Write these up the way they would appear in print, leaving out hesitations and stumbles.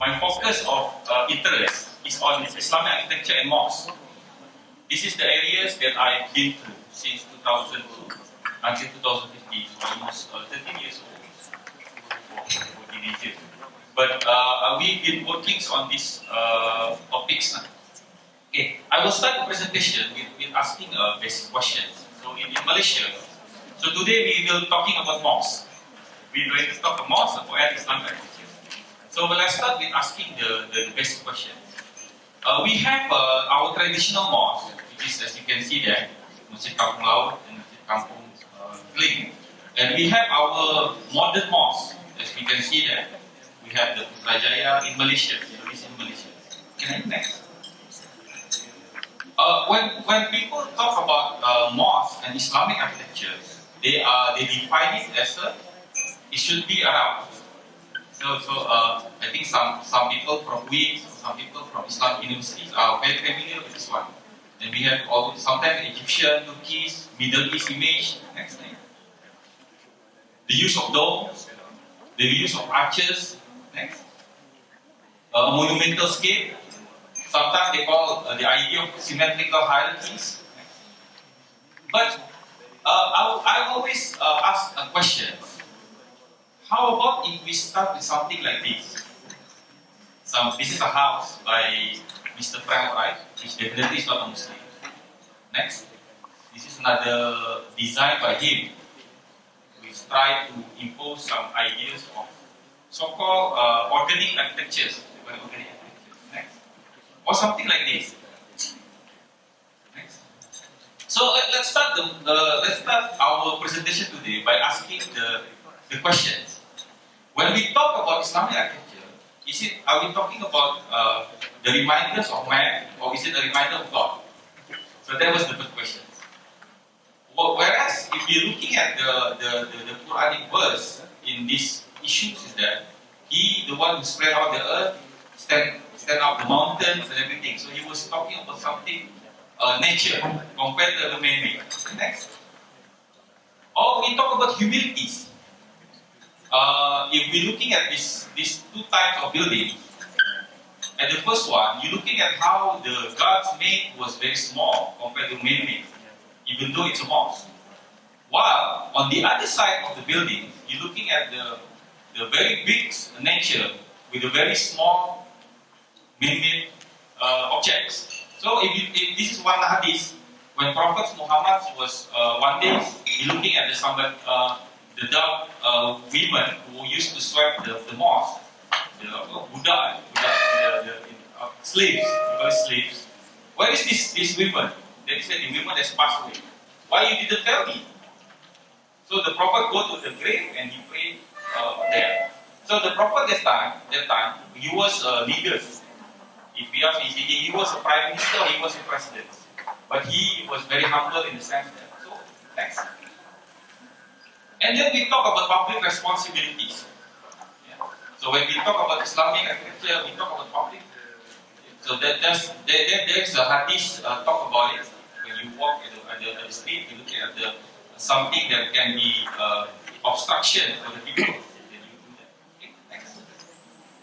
my focus of interest is on Islamic architecture and mosques. This is the areas that I've been through since 2002 until 2015, so almost 13 years old for teenagers. But we've been working on these topics now. Okay, I will start the presentation with asking a basic question. So in Malaysia, so today we will talking about mosques. We're going to talk about mosques or Islamic architecture. So let's start with asking the basic question. We have our traditional mosque, which is, as you can see there, Masjid Kampung Laut and Masjid Kampung Kling. And we have our modern mosque, as we can see there. We have the Putrajaya in Malaysia. So this is in Malaysia. Can I next? When people talk about mosque and Islamic architecture, they define it as it should be around. So I think some people from WIS, some people from Islamic universities are very familiar with this one. And we have sometimes Egyptian, Turkish, Middle East image. Next thing. The use of domes, the use of arches. Next. Monumental scale. Sometimes they call the idea of symmetrical hierarchies. But I always ask a question. How about if we start with something like this? This is a house by Mr. Frank Wright, which definitely is not a Muslim. Next. This is another design by him, which try to impose some ideas of so-called organic architectures. Next. Or something like this. Next. So let's start our presentation today by asking the questions. When we talk about Islamic architecture, are we talking about the reminders of man, or is it a reminder of God? So that was the first question. Whereas if you're looking at the Quranic verse in these issues, is that He, the one who spread out the earth, stand up the mountains and everything. So he was talking about something nature compared to the man-made. Next. Or we talk about humilities. If we're looking at these two types of buildings, at the first one, you're looking at how the God's made was very small compared to man-made, even though it's a mosque. While on the other side of the building, you're looking at the very big nature with a very small man-made objects. So if this is one hadith, when Prophet Muhammad was one day looking at the dark women who used to sweep the mosque, the slaves, slaves. Where is this women? They said the women has passed away. Why you didn't tell me? So the Prophet go to the grave and he prayed there. So the Prophet that time, he was a leader. If we ask, he was a prime minister, he was a president. But he was very humble in the sense that. So, next. And then we talk about public responsibilities. Yeah. So when we talk about Islamic architecture, we talk about public. So there's a hadith talk about it. When you walk at the street, you look at something that can be obstruction for the people. Then you do that. Okay, next.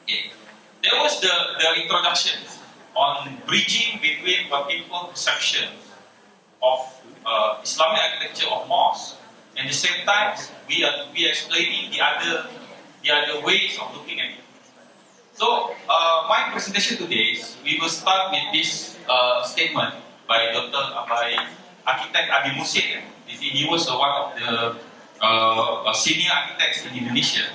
Okay. There was the introduction on bridging between what people perception of Islamic architecture of mosques. And at the same time, we are explaining the other ways of looking at it. So my presentation today is we will start with this statement by architect Abi Musid. He was one of the senior architects in Indonesia.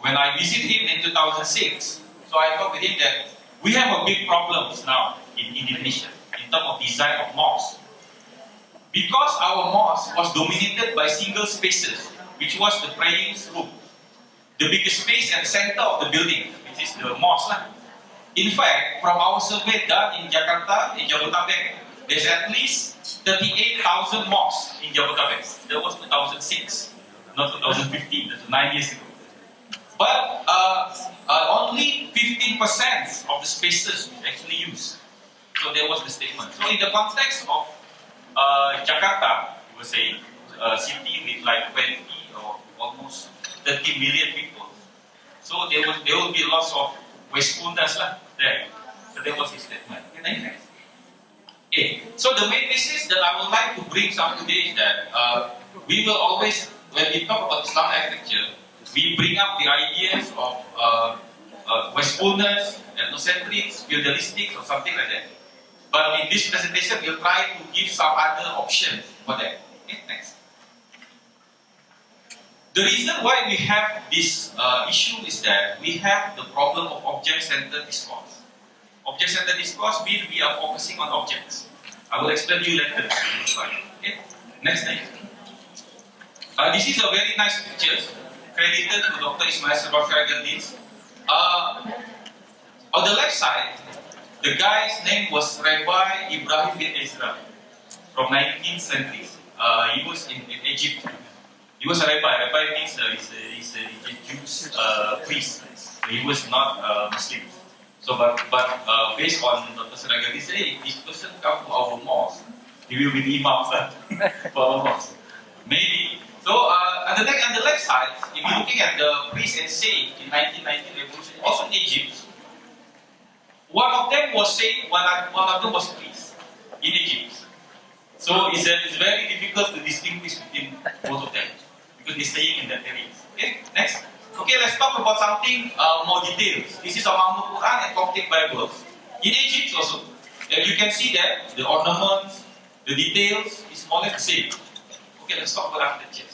When I visited him in 2006, so I talked with him that we have a big problems now in Indonesia in terms of design of mosques. Because our mosque was dominated by single spaces, which was the praying room. The biggest space at the center of the building, which is the mosque. In fact, from our survey done in Jakarta, in Jabodetabek, there's at least 38,000 mosques in Jabodetabek. That was 2006, not 2015, that's 9 years ago. But only 15% of the spaces were actually used. So there was the statement. So in the context of Jakarta, we were saying, a city with like 20 or almost 30 million people. So there will be lots of wastefulness lah. There. So that was his statement. Okay, next. Okay. So the main message that I would like to bring some today is that we will always, when we talk about Islam architecture, we bring up the ideas of wastefulness, ethnocentrics, feudalistic, or something like that. But in this presentation, we'll try to give some other options for that. Okay, next. The reason why we have this issue is that we have the problem of object-centered discourse. Object-centered discourse means we are focusing on objects. I will explain to you later. Okay, next slide. This is a very nice picture credited to Dr. Ismail Sabah. On the left side, the guy's name was Rabbi Ibrahim bin Ezra from 19th century. He was in Egypt. He was a rabbi. Rabbi means he's a Jewish priest. He was not Muslim. So, but based on Dr. Seraga, he said, if this person comes to our mosque, he will be the imam for our mosque. Maybe. So, on the left side, if you're looking at the priest and saint in 1919 revolution, also in Egypt, one of them was saint, one of them was priest in Egypt. So, it's very difficult to distinguish between both of them because they're staying in that area. Okay, next. Okay, let's talk about something more details. This is among the Quran and Coptic Bibles. In Egypt also, you can see that the ornaments, the details is more or less the same. Okay, let's talk about architecture.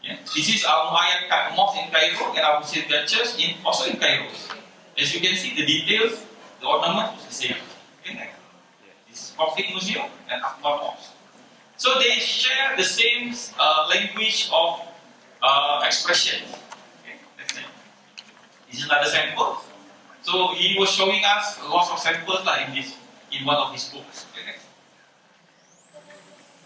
Yeah. This is Al-Muhayyad Mosque in Cairo and Abu Sirga Church also in Cairo. As you can see, the details, the ornament is the same. Okay, next. This is Coptic Museum and Akbar Mosque. So they share the same language of expression. This is another sample. So he was showing us lots of samples in one of his books. Okay.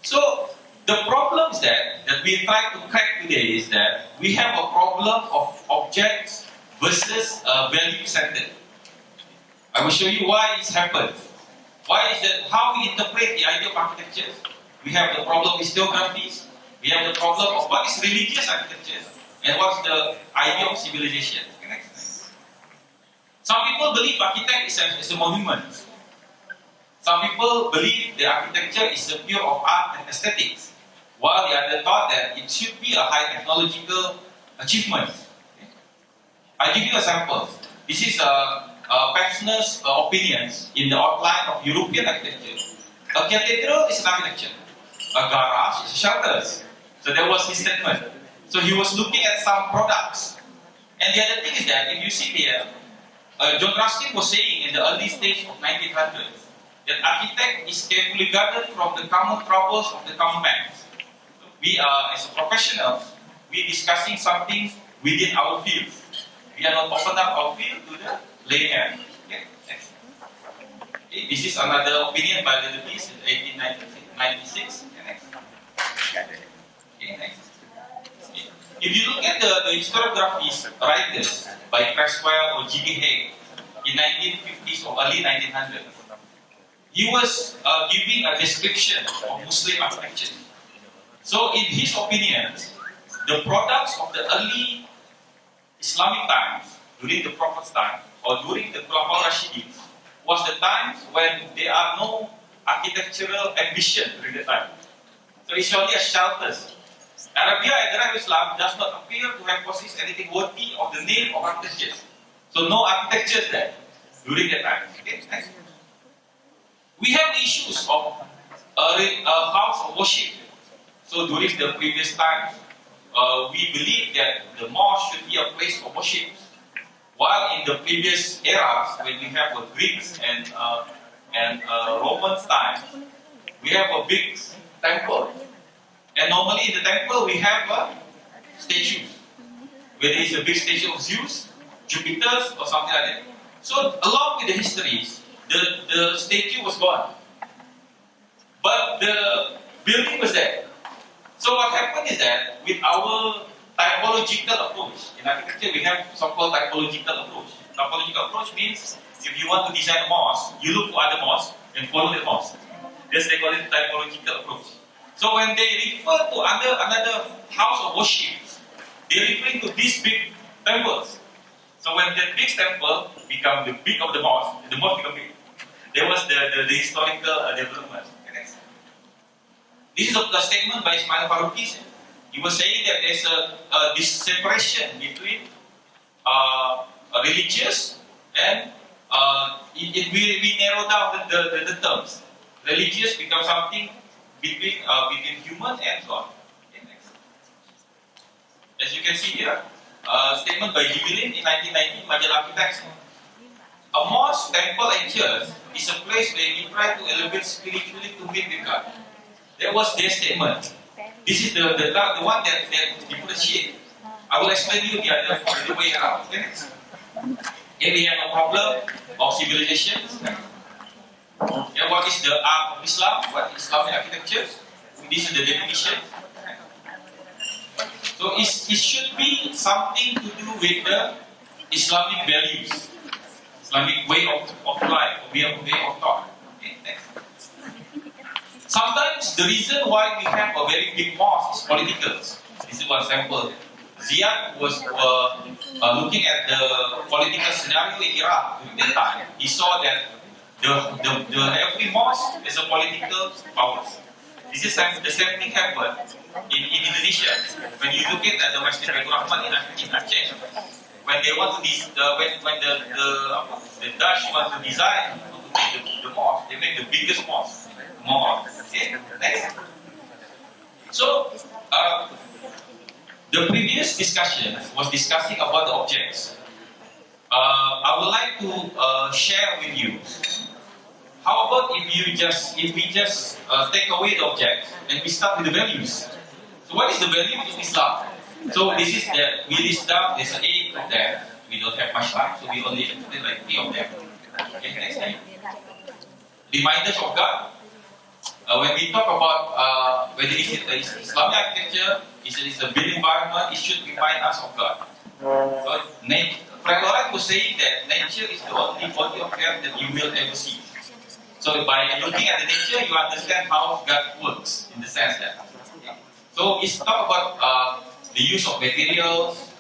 So the problem is that we try to crack today is that we have a problem of objects versus value-centered. I will show you why it's happened. Why is that? How we interpret the idea of architecture? We have the problem of historiographies. We have the problem of what is religious architecture and what's the idea of civilization. Some people believe architecture is a monument. Some people believe the architecture is a pure of art and aesthetics, while the other thought that it should be a high technological achievement. Okay. I give you a sample. This is Pevsner's opinions in the outline of European architecture. A cathedral is an architecture. A garage is a shelter. So that was his statement. So he was looking at some products. And the other thing is that if you see there, John Ruskin was saying in the early stage of 1900s that architect is carefully guarded from the common troubles of the common man. So we are, as a professional, we are discussing something within our field. We are not open up our field to the layman. Okay, next. Okay, this is another opinion by the piece in 1896. Okay, next. Okay, next. Okay. If you look at the historiographies writers by Creswell or G.B. Haig in 1950s or early 1900s, he was giving a description of Muslim architecture. So in his opinions, the products of the early Islamic times, during the Prophet's time, or during the Khulafaur Rashidin, was the times when there are no architectural ambition during the time. So it's only a shelters. Arabia at the time of Islam does not appear to have possessed anything worthy of the name of architecture. So no architecture there during that time. Okay, next. We have the issues of a house of worship. So during the previous times, we believe that the mosque should be a place for worship. While in the previous eras, when we have the Greeks and Romans times, we have a big temple. And normally in the temple we have statues. Whether it's a big statue of Zeus, Jupiter, or something like that. So along with the histories, the statue was gone. But the building was there. So what happened is that with our typological approach, in architecture we have so-called typological approach. Typological approach means if you want to design a mosque, you look for other mosques and follow the mosque. That's they call it typological approach. So when they refer to another house of worship, they are referring to these big temples. So when the big temple become the big of the mosque become big. There was the historical development. This is a statement by Ismail Faruqi. He was saying that there's this separation between religious and we narrow down the terms. Religious becomes something between human and God. Okay, next. As you can see here, statement by Jubilin in 1990, Majalah Architects. A mosque, temple, and church is a place where we try to elevate spiritually to meet with God. That was their statement. This is the one that differentiate. I will explain you the other way around. Okay? Here we have a problem of civilizations. Yeah, what is the art of Islam? What is Islamic architecture? This is the definition. So it should be something to do with the Islamic values, Islamic way of life, way of thought. Okay, next. Sometimes the reason why we have a very big mosque is political. This is one sample. Ziad was looking at the political scenario in Iraq during that time. He saw that every mosque is a political power. This is the same thing happened in Indonesia. When you look at the Masjid Baitur Rahman in Aceh, when they want to when the Dutch want to design the mosque, they make the biggest mosque. Okay, next. So the previous discussion was discussing about the objects. I would like to share with you. How about if we just take away the objects and we start with the values? So what is the value of Islam? So this is that we list down. There's 8 of them. We don't have much time, so we only put like 3 of them. Okay, next time. Reminders of God. When we talk about whether it is Islamic architecture, it is a built environment, it should remind us of God. So, Frank Loren was saying that nature is the only body of earth that you will ever see. So by looking at the nature, you understand how God works in the sense that. So it's talk about the use of materials,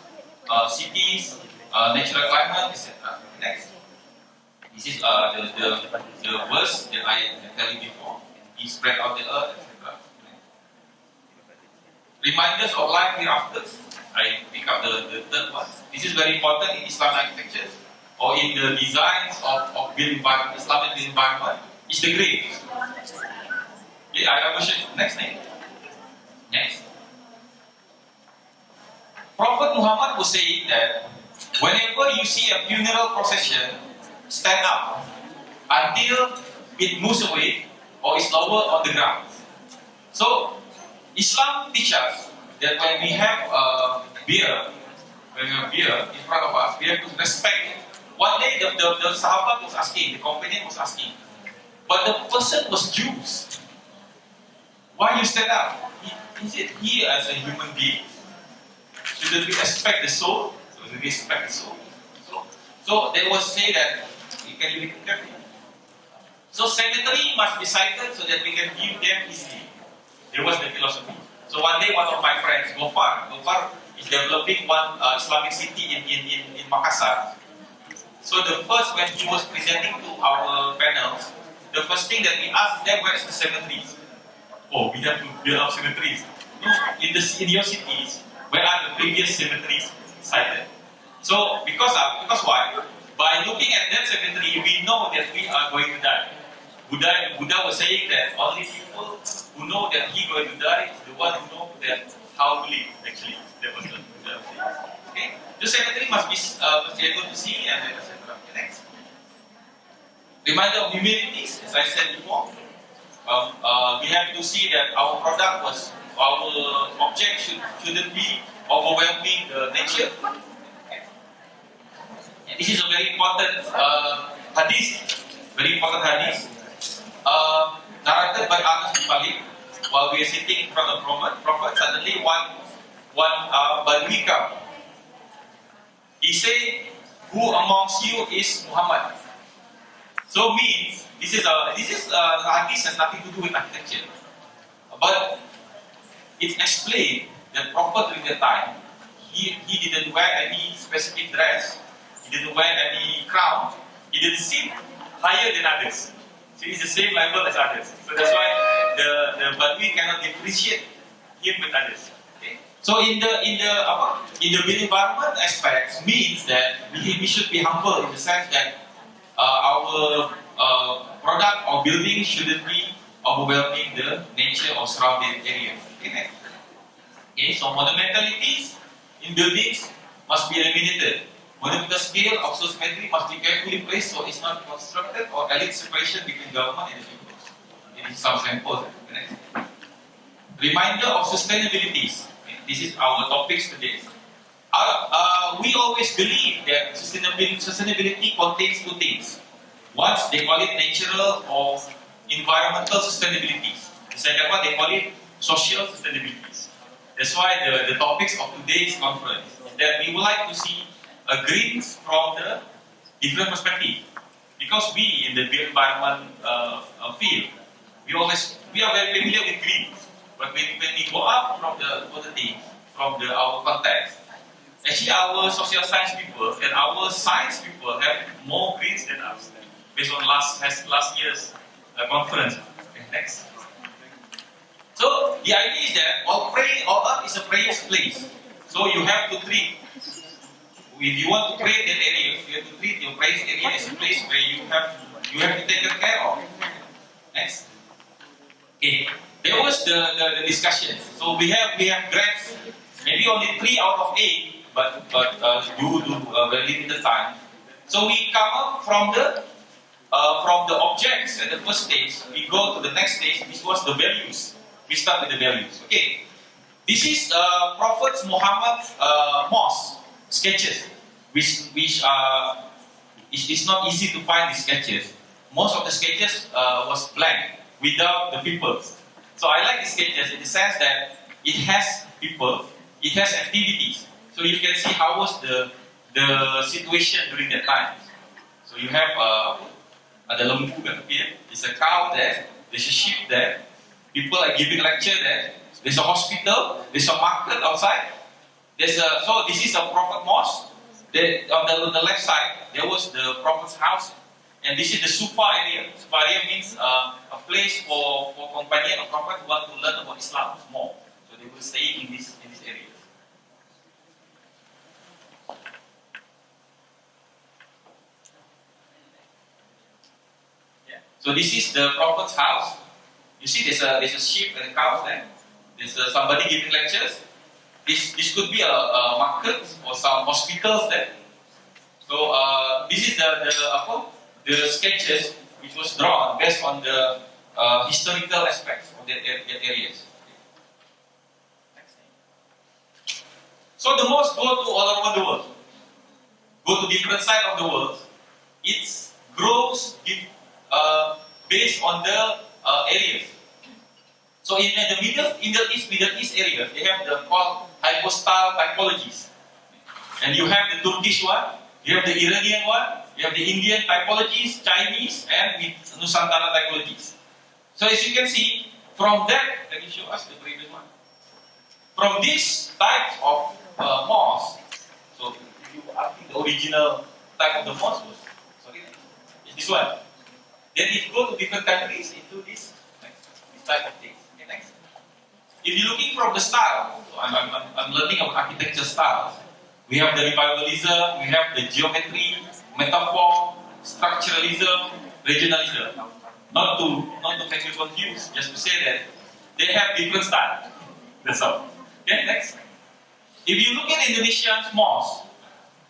cities, natural climate, etc. Next. This is the verse that I tell you before. He spread out the earth, etc. Reminders of life hereafter. I pick up the third one. This is very important in Islamic architecture or in the designs of built environment, Islamic built environment. Is the grave. Okay, I will show you. Next name. Next. Prophet Muhammad was saying that whenever you see a funeral procession, stand up until it moves away or is lower on the ground. So, Islam teaches us that when we have beer in front of us, we have to respect it. One day the Sahabat was asking, the companion was asking, but the person was Jews. Why you stand up? Is it he as a human being? Should we respect the soul? So we respect the soul. So they will say that you can be careful. So cemetery must be sited so that we can give them easily. There was the philosophy. So one day one of my friends, Gofar is developing one Islamic city in Makassar. So the first, when he was presenting to our panels, the first thing that we asked them, where is the cemeteries? Oh, we have to build up cemeteries. No, in your cities, where are the previous cemeteries sited? So, because why? By looking at that cemetery, we know that we are going to die. Buddha was saying that only people who know that he going to die is the one who know that how to live. Actually, that was the Buddha saying. Okay, the cemetery must be able to see and etc. Next. Reminder of humility, as I said before. We have to see that our object shouldn't be overwhelming the nature. And this is a very important hadith. Very important hadith. Narrated by Anas bin Malik. While we are sitting in front of Prophet, suddenly one Badui come. He said, "Who amongst you is Muhammad?" So means this is hadith has nothing to do with architecture, but it's explained that Prophet during that time he didn't wear any specific dress he didn't wear any crown, he didn't sit higher than others. So he's the same level as others. So that's why the Badui cannot differentiate him with others. Okay? So in the built environment aspect means that we should be humble in the sense that our product or building shouldn't be overwhelming the nature or surrounding area. Okay, okay, so monumentalities in buildings must be eliminated. Monumental scale of symmetry must be carefully placed so it's not constructed or elite separation between government and the people. It is some samples. Reminder of sustainabilities. Okay, this is our topics today. We always believe that sustainability contains two things. One, they call it natural or environmental sustainabilities. The second one, they call it social sustainabilities. That's why the topics of today's conference is that we would like to see a greens from the different perspective. Because we in the built environment field, we are very familiar with greens. But when we go up from our context, actually our social science people and our science people have more greens than us, based on last year's conference. Okay, next. So the idea is that our earth is a prayer's place. So you have to treat. If you want to pray in that area, you have to treat your prayer area as a place where you have to take care of. Next. Okay. There was the discussion. So we have grants, maybe only 3 out of 8, but due to very limited time. So we come up from the objects at the first stage. We go to the next stage. This was the values. We start with the values. Okay. This is Prophet Muhammad's mosque sketches, which it's not easy to find these sketches. Most of the sketches was blank without the people. So I like these sketches in the sense that it has people, it has activities. So you can see how was the situation during that time. So you have ada lembu kan appear, there's a cow there, there's a sheep there, people are giving lecture there, there's a hospital, there's a market outside, so this is a Prophet mosque. On the left side, there was the Prophet's house, and this is the Sufa area. Sufa area means a place for companion of Prophet who want to learn about Islam more. So they will stay in this area. Yeah. So this is the Prophet's house. You see, there's a sheep and a cow there. There's somebody giving lectures. This could be a market or some hospitals there. So this is the sketches which was drawn based on the historical aspects of that areas. Next thing. So the mosques go to all around the world, go to different sides of the world. It grows based on the areas. So in the Middle East area, they have the called hypostyle typologies. And you have the Turkish one, you have the Iranian one, you have the Indian typologies, Chinese, and with Nusantara typologies. So as you can see, from that, let me show us the previous one. From this type of mosque, so I think the original type of the mosque was, is this one. Then it goes to different countries into this type of thing. Next. If you're looking from the style, so I'm learning about architecture styles. We have the revivalism, we have the geometry, metaphor, structuralism, regionalism. Not to make you confused, just to say that they have different styles. That's all. Okay, next. If you look at Indonesian mosque,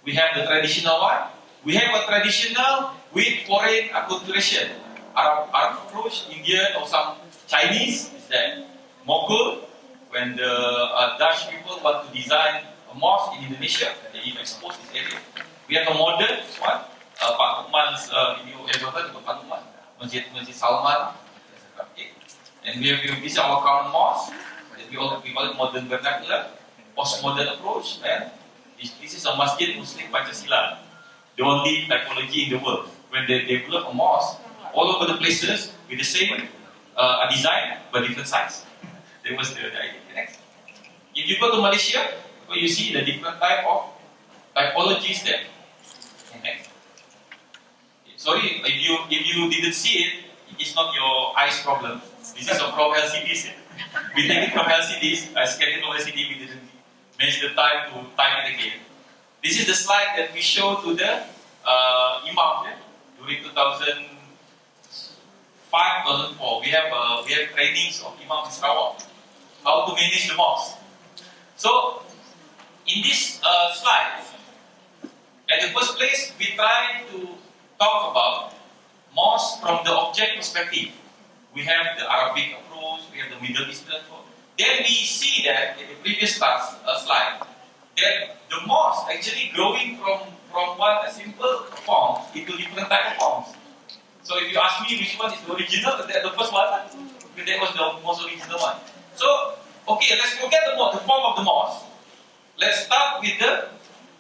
we have the traditional one. We have a traditional with foreign acculturation. Arab approach, Indian or some Chinese is that Mongol, when the Dutch people want to design a mosque in Indonesia, they expose this area. We have a modern one, Pak Lukman's, if you ever heard of Pak Lukman, Masjid Salman. Okay. And we have this our current mosque, we call it modern vernacular, postmodern approach, and this is a Masjid Muslim Pancasila, the only typology in the world. When they develop a mosque, all over the places with the same design but different size. That was the idea. Next. If you go to Malaysia, you see the different type of typologies there. Next. Sorry, if you didn't see it, it's not your eyes problem. This is a from LCDs. We take it from LCDs. I scanned it from LCD. We didn't manage the time to type it again. This is the slide that we show to the imam during 2005, 2004. We have trainings of imam in Sarawak, how to manage the mosque. So in this slide, at the first place, we try to talk about mosque from the object perspective. We have the Arabic approach, we have the Middle Eastern approach. Then we see that in the previous slide, that the mosque actually growing from one simple form into different type of forms. So if you ask me which one is the original, the first one, because that was the most original one. So, okay, let's forget the form of the mosque. Let's start with the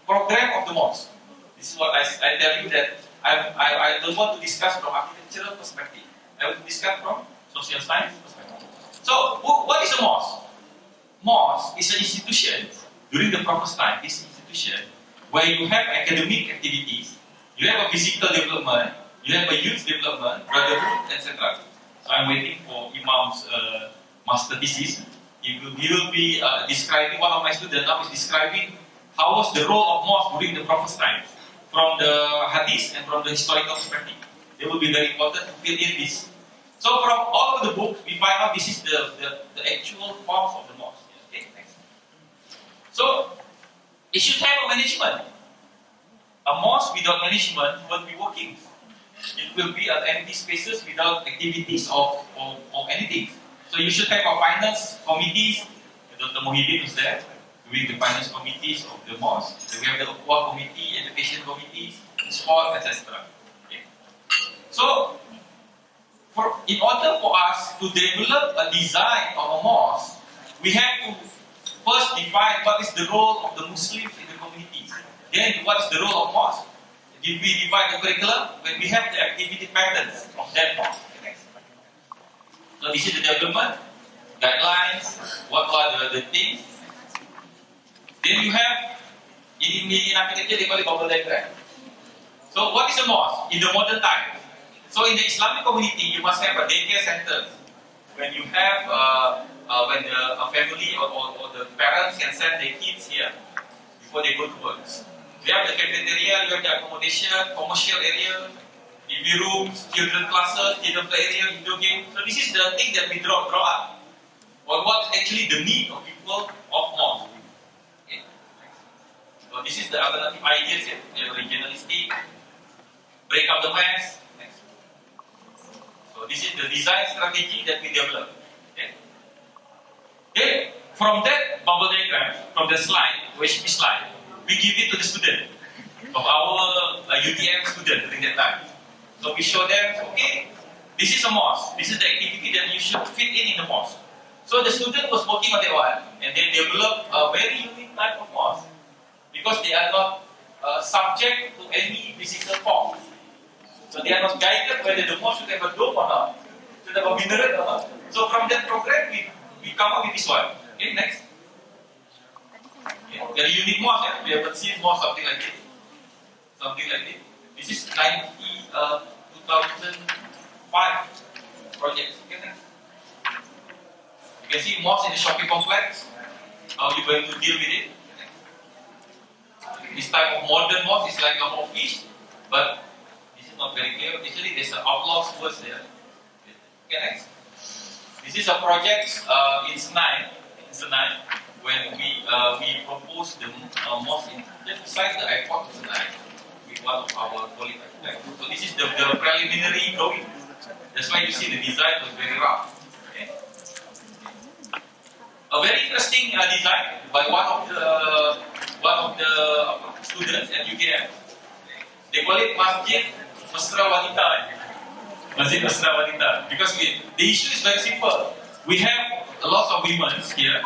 program of the mosque. This is what I tell you that I don't want to discuss from architectural perspective. I want to discuss from social science perspective. So, what is a mosque? Mosque is an institution during the Prophet's time. This institution where you have academic activities, you have a physical development, you have a youth development, brotherhood, etc. So I'm waiting for Imam's master thesis. He will be describing, one of my students now is describing how was the role of mosque during the Prophet's time, from the hadith and from the historical perspective. It will be very important to fill in this. So from all of the books, we find out this is the actual forms of the mosque. Okay, next. So it should have a management. A mosque without management won't be working. It will be an empty spaces without activities or anything. So you should have a finance committees. Dr. Mohidin is there doing the finance committees of the mosque. So we have the Aqua committee, education committees, sport, etc. Okay. So in order for us to develop a design of a mosque, we have to first define what is the role of the Muslims in the communities. Then what is the role of mosque? If we divide the curriculum, when we have the activity patterns of that mosque. So this is the development, guidelines, what are the things. Then you have, in architecture they call it bubble diagram. So what is a mosque in the modern time? So in the Islamic community, you must have a daycare center. When you have, when a family or the parents can send their kids here before they go to work. You have the cafeteria, you have the accommodation, commercial area, TV rooms, children classes, children play area, video games. So this is the thing that we draw up. Or what's actually the need of people of mosque. Okay. So this is the alternative ideas here. We have regionalistic, break up the mass. Next. So this is the design strategy that we develop. Okay. Then from that bubble diagram, from the slide, OHP slide, we give it to the student of our UTM student during that time. So we show them, okay, this is a mosque. This is the activity that you should fit in the mosque. So the student was working on that one, and they developed a very unique type of mosque because they are not subject to any physical form. So they are not guided whether the mosque should have a dome or not, should have a minaret or not. So from that program, we come up with this one. Okay, next. Very unique mosque. We haven't seen mosque something like this. Something like this. This is 2005 project. Okay, next. You can see mosque in the shopping complex. How are you going to deal with it? This type of modern mosque is like an office, but this is not very clear. Actually, there's an outlaws words there. Okay, next. This is a project in Senai, when we proposed the mosque just beside the airport of Senai with one of our colleagues. So this is the preliminary drawing. That's why you see the design was very rough. Okay. A very interesting design by one of the students at UKM. They call it Masjid Mesra Wanita. Masjid Mesra Wanita. Because the issue is very simple. We have a lot of women here.